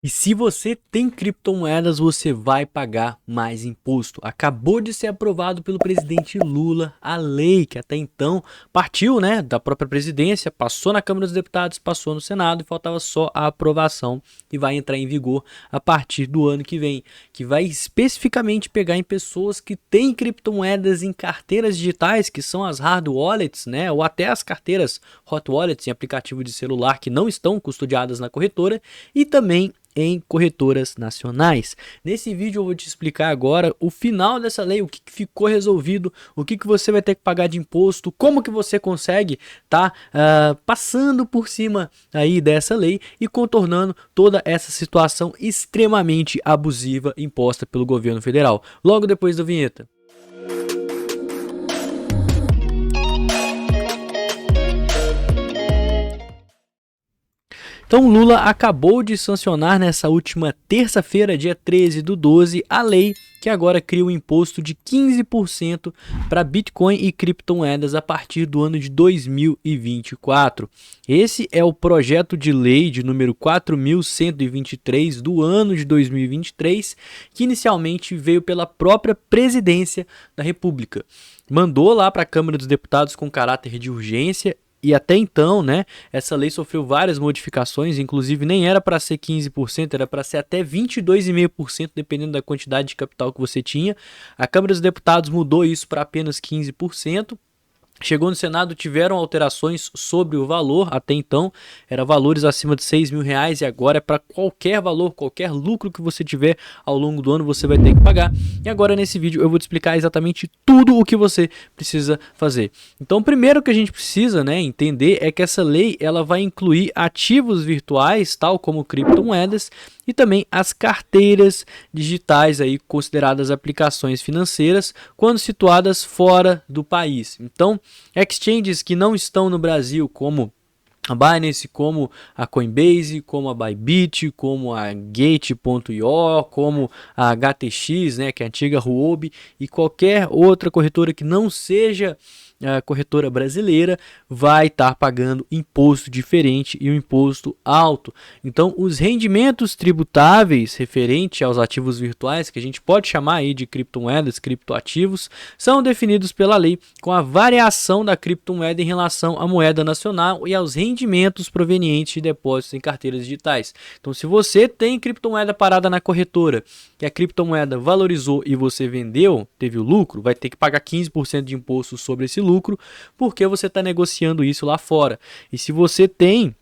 E se você tem criptomoedas, você vai pagar mais imposto. Acabou de ser aprovado pelo presidente Lula a lei que até então partiu, né, da própria presidência, passou na Câmara dos Deputados, passou no Senado e faltava só a aprovação e vai entrar em vigor a partir do ano que vem, que vai especificamente pegar em pessoas que têm criptomoedas em carteiras digitais, que são as hard wallets, né, ou até as carteiras hot wallets em aplicativo de celular que não estão custodiadas na corretora e também em corretoras nacionais. Nesse vídeo eu vou te explicar agora o final dessa lei, o que ficou resolvido, o que você vai ter que pagar de imposto, como que você consegue passando por cima aí dessa lei e contornando toda essa situação extremamente abusiva imposta pelo governo federal. Logo depois da vinheta. Então, Lula acabou de sancionar nessa última terça-feira, dia 13/12, a lei que agora cria um imposto de 15% para Bitcoin e criptomoedas a partir do ano de 2024. Esse é o projeto de lei de número 4.123 do ano de 2023, que inicialmente veio pela própria presidência da República. Mandou lá para a Câmara dos Deputados com caráter de urgência. E até então, né, essa lei sofreu várias modificações, inclusive nem era para ser 15%, era para ser até 22,5%, dependendo da quantidade de capital que você tinha. A Câmara dos Deputados mudou isso para apenas 15%. Chegou no Senado, tiveram alterações sobre o valor, até então era valores acima de R$ 6.000 e agora é para qualquer valor, qualquer lucro que você tiver ao longo do ano você vai ter que pagar. E agora nesse vídeo eu vou te explicar exatamente tudo o que você precisa fazer. Então o primeiro que a gente precisa, né, entender é que essa lei ela vai incluir ativos virtuais, tal como criptomoedas, e também as carteiras digitais aí consideradas aplicações financeiras quando situadas fora do país. Então, exchanges que não estão no Brasil, como a Binance, como a Coinbase, como a Bybit, como a Gate.io, como a HTX, né, que é a antiga Huobi, e qualquer outra corretora que não seja a corretora brasileira vai estar pagando imposto diferente e um imposto alto. Então, os rendimentos tributáveis referente aos ativos virtuais, que a gente pode chamar aí de criptomoedas, criptoativos, são definidos pela lei com a variação da criptomoeda em relação à moeda nacional e aos rendimentos provenientes de depósitos em carteiras digitais. Então, se você tem criptomoeda parada na corretora, que a criptomoeda valorizou e você vendeu, teve o lucro, vai ter que pagar 15% de imposto sobre esse lucro, porque você está negociando isso lá fora. E se você tem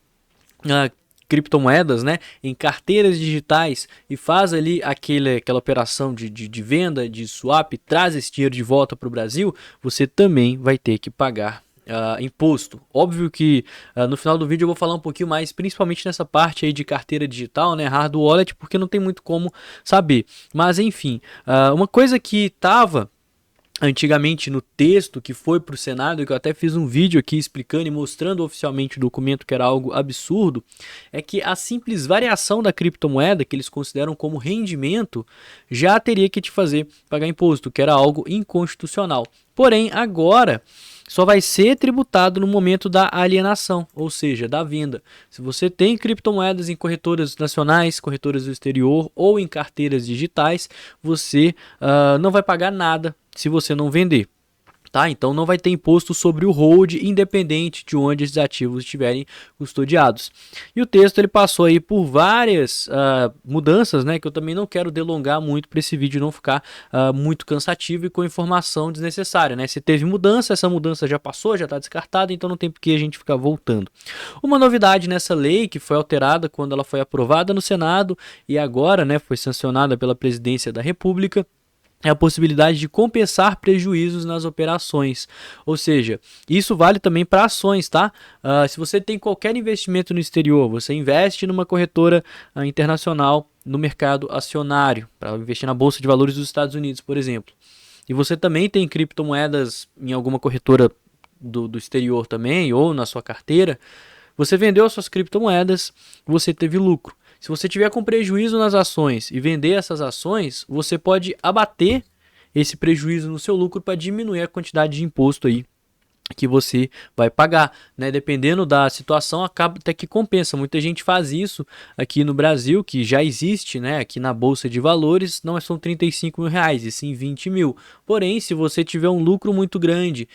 criptomoedas, né, em carteiras digitais e faz ali aquela operação de venda, de swap, traz esse dinheiro de volta para o Brasil, você também vai ter que pagar imposto. Óbvio que no final do vídeo eu vou falar um pouquinho mais, principalmente nessa parte aí de carteira digital, né, hard wallet, porque não tem muito como saber. Mas enfim, uma coisa que estava antigamente no texto que foi para o Senado, que eu até fiz um vídeo aqui explicando e mostrando oficialmente o documento, que era algo absurdo, é que a simples variação da criptomoeda, que eles consideram como rendimento, já teria que te fazer pagar imposto, que era algo inconstitucional. Porém, agora só vai ser tributado no momento da alienação, ou seja, da venda. Se você tem criptomoedas em corretoras nacionais, corretoras do exterior ou em carteiras digitais, você não vai pagar nada se você não vender. Tá? Então não vai ter imposto sobre o hold, independente de onde esses ativos estiverem custodiados. E o texto ele passou aí por várias mudanças, né, que eu também não quero delongar muito para esse vídeo não ficar muito cansativo e com informação desnecessária. Né? Se teve mudança, essa mudança já passou, já está descartada, então não tem por que a gente ficar voltando. Uma novidade nessa lei que foi alterada quando ela foi aprovada no Senado e agora, né, foi sancionada pela Presidência da República, é a possibilidade de compensar prejuízos nas operações, ou seja, isso vale também para ações, tá? Se você tem qualquer investimento no exterior, você investe numa corretora internacional no mercado acionário, para investir na Bolsa de Valores dos Estados Unidos, por exemplo, e você também tem criptomoedas em alguma corretora do exterior também, ou na sua carteira, você vendeu as suas criptomoedas, você teve lucro. Se você tiver com prejuízo nas ações e vender essas ações, você pode abater esse prejuízo no seu lucro para diminuir a quantidade de imposto aí que você vai pagar, né? Dependendo da situação, acaba até que compensa. Muita gente faz isso aqui no Brasil, que já existe, né? Aqui na Bolsa de Valores, não são 35 mil reais, e sim 20 mil. Porém, se você tiver um lucro muito grande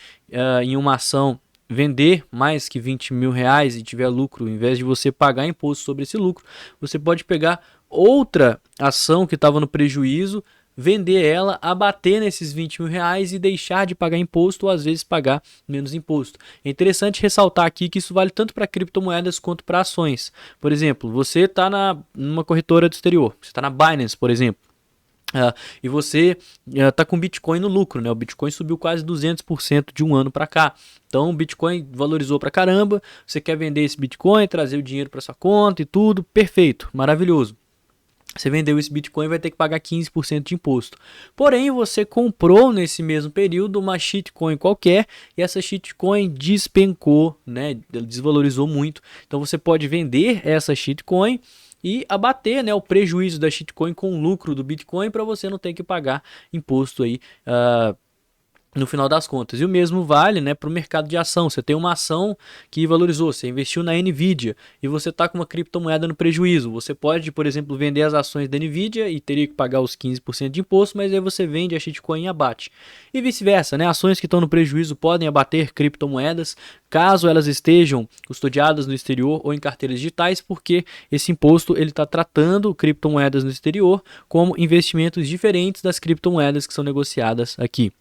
em uma ação, vender mais que 20 mil reais e tiver lucro, em vez de você pagar imposto sobre esse lucro, você pode pegar outra ação que estava no prejuízo, vender ela, abater nesses 20 mil reais e deixar de pagar imposto ou às vezes pagar menos imposto. É interessante ressaltar aqui que isso vale tanto para criptomoedas quanto para ações. Por exemplo, você está numa corretora do exterior, você está na Binance, por exemplo. E você está com Bitcoin no lucro, né? O Bitcoin subiu quase 200% de um ano para cá. Então o Bitcoin valorizou para caramba. Você quer vender esse Bitcoin, trazer o dinheiro para sua conta e tudo, perfeito, maravilhoso. Você vendeu esse Bitcoin e vai ter que pagar 15% de imposto. Porém, você comprou nesse mesmo período uma shitcoin qualquer e essa shitcoin despencou, né? Desvalorizou muito. Então você pode vender essa shitcoin e abater, né, o prejuízo da shitcoin com o lucro do Bitcoin para você não ter que pagar imposto aí no final das contas. E o mesmo vale, né, para o mercado de ação. Você tem uma ação que valorizou, você investiu na Nvidia e você está com uma criptomoeda no prejuízo. Você pode, por exemplo, vender as ações da Nvidia e teria que pagar os 15% de imposto, mas aí você vende a shitcoin e abate. E vice-versa, né? Ações que estão no prejuízo podem abater criptomoedas caso elas estejam custodiadas no exterior ou em carteiras digitais, porque esse imposto ele está tratando criptomoedas no exterior como investimentos diferentes das criptomoedas que são negociadas aqui.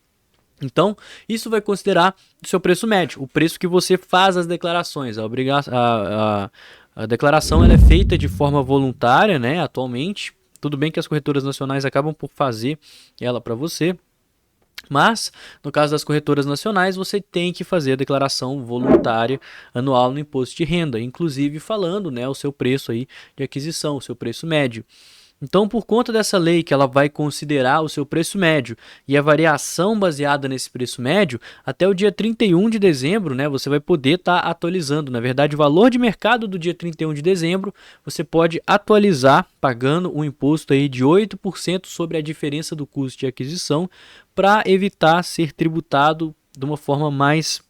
Então, isso vai considerar o seu preço médio, o preço que você faz as declarações. A declaração ela é feita de forma voluntária, né, atualmente. Tudo bem que as corretoras nacionais acabam por fazer ela para você, mas no caso das corretoras nacionais você tem que fazer a declaração voluntária anual no imposto de renda, inclusive falando, né, o seu preço aí de aquisição, o seu preço médio. Então, por conta dessa lei que ela vai considerar o seu preço médio e a variação baseada nesse preço médio, até o dia 31 de dezembro, né, você vai poder estar atualizando. Na verdade, o valor de mercado do dia 31 de dezembro, você pode atualizar pagando um imposto aí de 8% sobre a diferença do custo de aquisição para evitar ser tributado de uma forma mais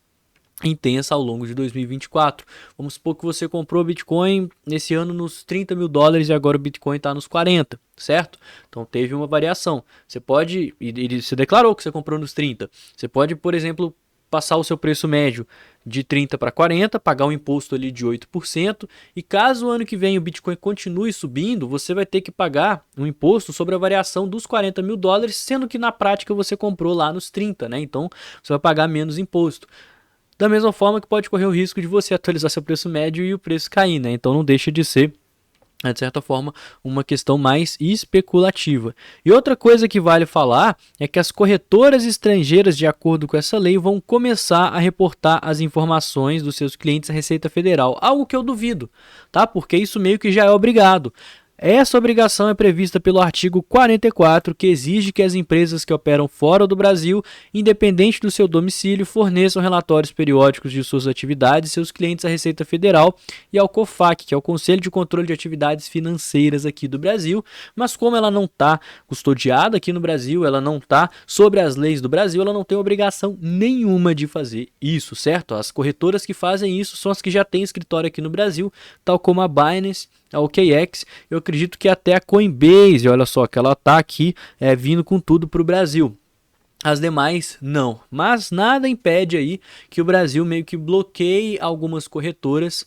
intensa ao longo de 2024. Vamos supor que você comprou Bitcoin nesse ano nos 30 mil dólares e agora o Bitcoin está nos 40, certo? Então teve uma variação. Você pode, e você declarou que você comprou nos 30. Você pode, por exemplo, passar o seu preço médio de 30 para 40, pagar um imposto ali de 8%, e caso o ano que vem o Bitcoin continue subindo, você vai ter que pagar um imposto sobre a variação dos 40 mil dólares, sendo que na prática você comprou lá nos 30, né? Então você vai pagar menos imposto. Da mesma forma que pode correr o risco de você atualizar seu preço médio e o preço cair, né? Então não deixa de ser, de certa forma, uma questão mais especulativa. E outra coisa que vale falar é que as corretoras estrangeiras, de acordo com essa lei, vão começar a reportar as informações dos seus clientes à Receita Federal, algo que eu duvido, tá? Porque isso meio que já é obrigado. Essa obrigação é prevista pelo artigo 44, que exige que as empresas que operam fora do Brasil, independente do seu domicílio, forneçam relatórios periódicos de suas atividades e seus clientes à Receita Federal e ao COFAC, que é o Conselho de Controle de Atividades Financeiras aqui do Brasil. Mas como ela não está custodiada aqui no Brasil, ela não está sobre as leis do Brasil, ela não tem obrigação nenhuma de fazer isso, certo? As corretoras que fazem isso são as que já têm escritório aqui no Brasil, tal como a Binance, a OKEx, eu acredito que até a Coinbase, olha só, que ela está aqui vindo com tudo para o Brasil. As demais não, mas nada impede aí que o Brasil meio que bloqueie algumas corretoras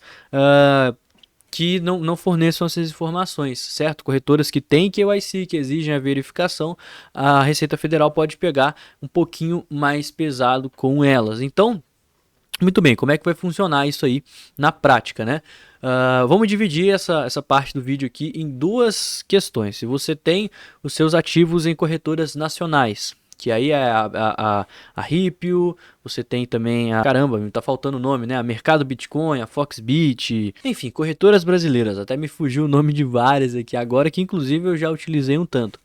que não forneçam essas informações, certo? Corretoras que têm KYC, que exigem a verificação, a Receita Federal pode pegar um pouquinho mais pesado com elas. Então, muito bem, como é que vai funcionar isso aí na prática, né? Vamos dividir essa parte do vídeo aqui em duas questões. Se você tem os seus ativos em corretoras nacionais, que aí é a Ripio, você tem também caramba, me tá faltando o nome, né? A Mercado Bitcoin, a Foxbit, enfim, corretoras brasileiras. Até me fugiu o nome de várias aqui agora, que inclusive eu já utilizei um tanto.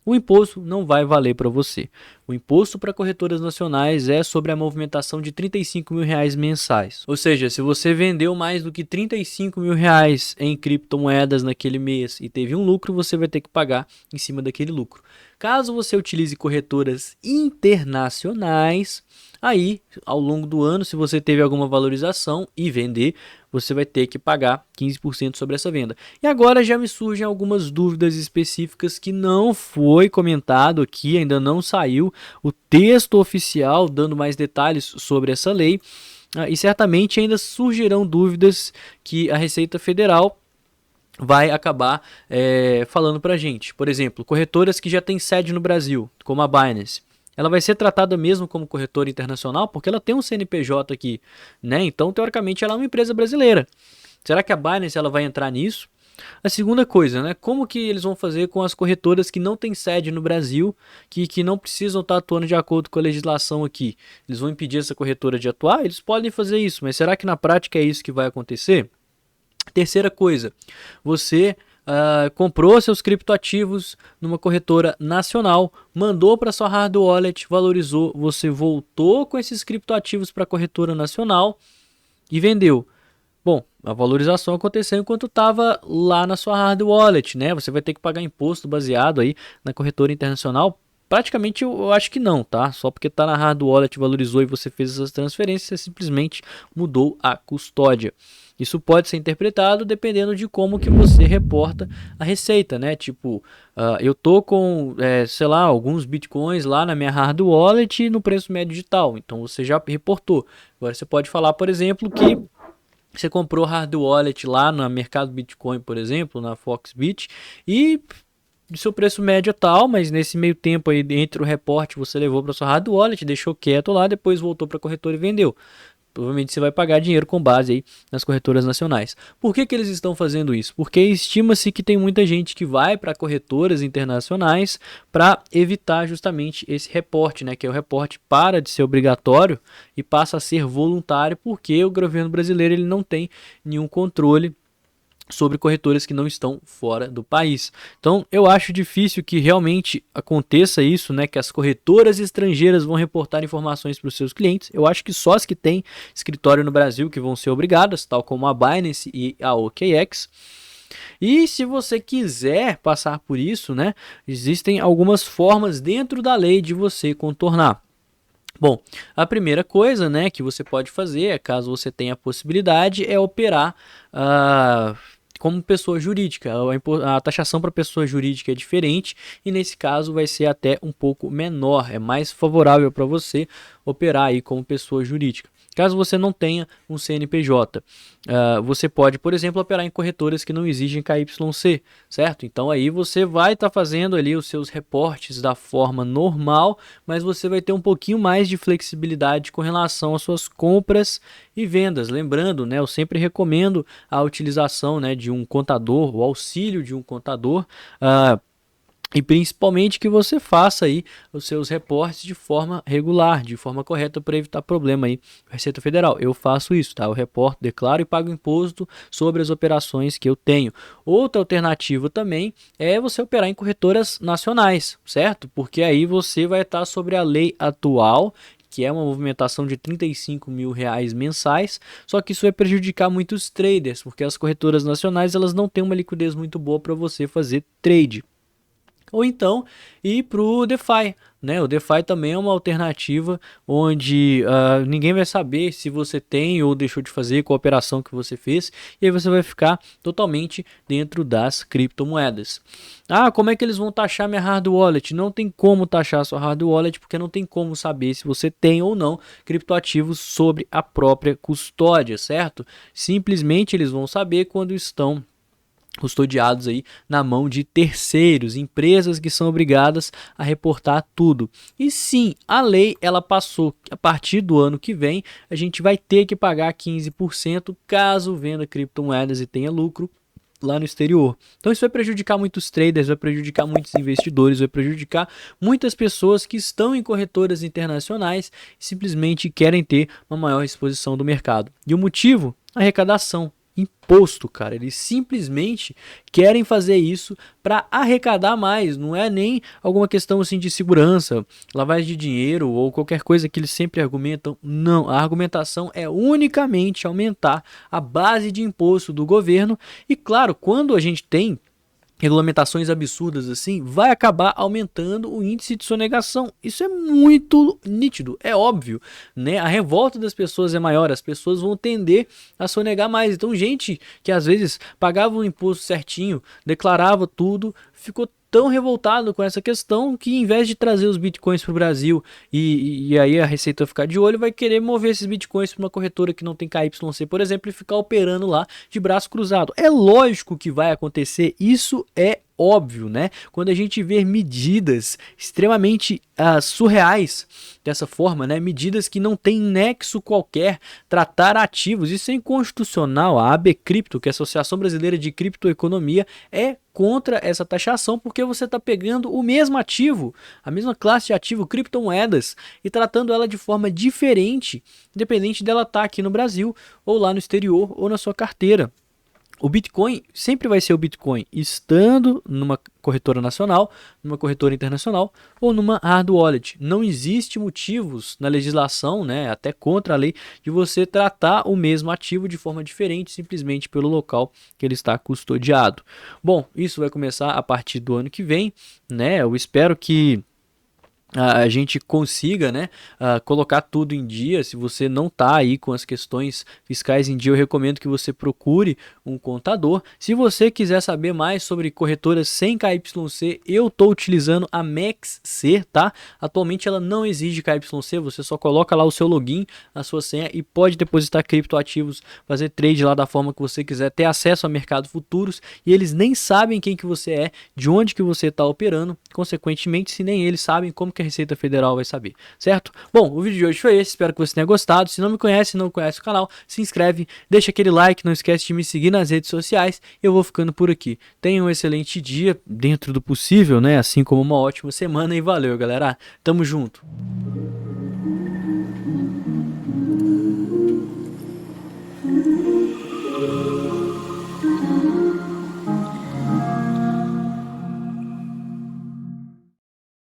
O imposto não vai valer para você. O imposto para corretoras nacionais é sobre a movimentação de R$ 35.000 mensais. Ou seja, se você vendeu mais do que R$ 35.000 em criptomoedas naquele mês e teve um lucro, você vai ter que pagar em cima daquele lucro. Caso você utilize corretoras internacionais, aí ao longo do ano, se você teve alguma valorização e vender, você vai ter que pagar 15% sobre essa venda. E agora já me surgem algumas dúvidas específicas que não foi comentado aqui, ainda não saiu o texto oficial dando mais detalhes sobre essa lei, e certamente ainda surgirão dúvidas que a Receita Federal vai acabar falando para a gente. Por exemplo, corretoras que já têm sede no Brasil, como a Binance, ela vai ser tratada mesmo como corretora internacional porque ela tem um CNPJ aqui, né? Então, teoricamente, ela é uma empresa brasileira. Será que a Binance ela vai entrar nisso? A segunda coisa, né? Como que eles vão fazer com as corretoras que não têm sede no Brasil, que não precisam estar atuando de acordo com a legislação aqui? Eles vão impedir essa corretora de atuar? Eles podem fazer isso, mas será que na prática é isso que vai acontecer? Terceira coisa, você comprou seus criptoativos numa corretora nacional, mandou para sua hard wallet, valorizou, você voltou com esses criptoativos para a corretora nacional e vendeu. Bom, a valorização aconteceu enquanto estava lá na sua hard wallet, né? Você vai ter que pagar imposto baseado aí na corretora internacional. Praticamente eu acho que não, tá? Só porque está na hard wallet, valorizou e você fez essas transferências, você simplesmente mudou a custódia. Isso pode ser interpretado dependendo de como que você reporta a receita, né? Tipo, eu tô com, sei lá, alguns bitcoins lá na minha hard wallet no preço médio de tal. Então você já reportou. Agora você pode falar, por exemplo, que você comprou hard wallet lá no mercado Bitcoin, por exemplo, na Foxbit, e o seu preço médio é tal, mas nesse meio tempo aí, entre o reporte, você levou para sua hard wallet, deixou quieto lá, depois voltou para a corretora e vendeu. Provavelmente você vai pagar dinheiro com base aí nas corretoras nacionais. Por que eles estão fazendo isso? Porque estima-se que tem muita gente que vai para corretoras internacionais para evitar justamente esse reporte, né? Que é o reporte para de ser obrigatório e passa a ser voluntário, porque o governo brasileiro ele não tem nenhum controle sobre corretoras que não estão fora do país. Então, eu acho difícil que realmente aconteça isso, né, que as corretoras estrangeiras vão reportar informações para os seus clientes. Eu acho que só as que têm escritório no Brasil que vão ser obrigadas, tal como a Binance e a OKX. E se você quiser passar por isso, né, existem algumas formas dentro da lei de você contornar. Bom, a primeira coisa, né, que você pode fazer, caso você tenha a possibilidade, é operar como pessoa jurídica. A taxação para pessoa jurídica é diferente e nesse caso vai ser até um pouco menor, é mais favorável para você operar aí como pessoa jurídica. Caso você não tenha um CNPJ, você pode, por exemplo, operar em corretoras que não exigem KYC, certo? Então aí você vai estar fazendo ali os seus reportes da forma normal, mas você vai ter um pouquinho mais de flexibilidade com relação às suas compras e vendas. Lembrando, né, eu sempre recomendo a utilização, né, de um contador, o auxílio de um contador, e principalmente que você faça aí os seus reportes de forma regular, de forma correta para evitar problema aí com a Receita Federal. Eu faço isso, tá? Eu reporto, declaro e pago imposto sobre as operações que eu tenho. Outra alternativa também é você operar em corretoras nacionais, certo? Porque aí você vai estar sobre a lei atual, que é uma movimentação de R$ 35.000 mensais, só que isso vai prejudicar muitos traders, porque as corretoras nacionais elas não têm uma liquidez muito boa para você fazer trade. Ou então ir para o DeFi, né? O DeFi também é uma alternativa onde ninguém vai saber se você tem ou deixou de fazer, qual operação que você fez, e aí você vai ficar totalmente dentro das criptomoedas. Como é que eles vão taxar minha hard wallet? Não tem como taxar a sua hard wallet, porque não tem como saber se você tem ou não criptoativos sobre a própria custódia, certo? Simplesmente eles vão saber quando estão custodiados aí na mão de terceiros, empresas que são obrigadas a reportar tudo. E sim, a lei ela passou que a partir do ano que vem a gente vai ter que pagar 15% caso venda criptomoedas e tenha lucro lá no exterior. Então isso vai prejudicar muitos traders, vai prejudicar muitos investidores, vai prejudicar muitas pessoas que estão em corretoras internacionais e simplesmente querem ter uma maior exposição do mercado. E o motivo? Arrecadação. imposto, cara. Eles simplesmente querem fazer isso para arrecadar mais. Não é nem alguma questão assim de segurança, lavagem de dinheiro ou qualquer coisa que eles sempre argumentam. Não, a argumentação é unicamente aumentar a base de imposto do governo. E claro, quando a gente tem regulamentações absurdas assim, vai acabar aumentando o índice de sonegação. Isso é muito nítido, é óbvio, né? A revolta das pessoas é maior, as pessoas vão tender a sonegar mais. Então, gente que às vezes pagava o imposto certinho, declarava tudo, ficou tão revoltado com essa questão que, em vez de trazer os bitcoins para o Brasil e aí a Receita ficar de olho, vai querer mover esses bitcoins para uma corretora que não tem KYC, por exemplo, e ficar operando lá de braço cruzado. É lógico que vai acontecer, isso é óbvio, né? Quando a gente vê medidas extremamente surreais dessa forma, né? Medidas que não têm nexo qualquer, tratar ativos, isso é inconstitucional. A AB Cripto, que é a Associação Brasileira de Criptoeconomia, é contra essa taxação porque você está pegando o mesmo ativo, a mesma classe de ativo, criptomoedas, e tratando ela de forma diferente, independente dela estar aqui no Brasil ou lá no exterior ou na sua carteira. O Bitcoin sempre vai ser o Bitcoin, estando numa corretora nacional, numa corretora internacional ou numa hard wallet. Não existe motivos na legislação, né, até contra a lei, de você tratar o mesmo ativo de forma diferente, simplesmente pelo local que ele está custodiado. Bom, isso vai começar a partir do ano que vem, né? Eu espero que a gente consiga, né, colocar tudo em dia. Se você não está aí com as questões fiscais em dia, eu recomendo que você procure um contador. Se você quiser saber mais sobre corretoras sem KYC, eu estou utilizando a MaxC, tá? Atualmente ela não exige KYC, você só coloca lá o seu login, a sua senha e pode depositar criptoativos, fazer trade lá da forma que você quiser, ter acesso a mercados futuros, e eles nem sabem quem que você é, de onde que você está operando. Consequentemente, se nem eles sabem, como que a Receita Federal vai saber, certo? Bom, o vídeo de hoje foi esse, espero que você tenha gostado. Se não me conhece, não conhece o canal, se inscreve, deixa aquele like, não esquece de me seguir nas redes sociais. Eu vou ficando por aqui. Tenha um excelente dia, dentro do possível, né? Assim como uma ótima semana, e valeu, galera. Tamo junto.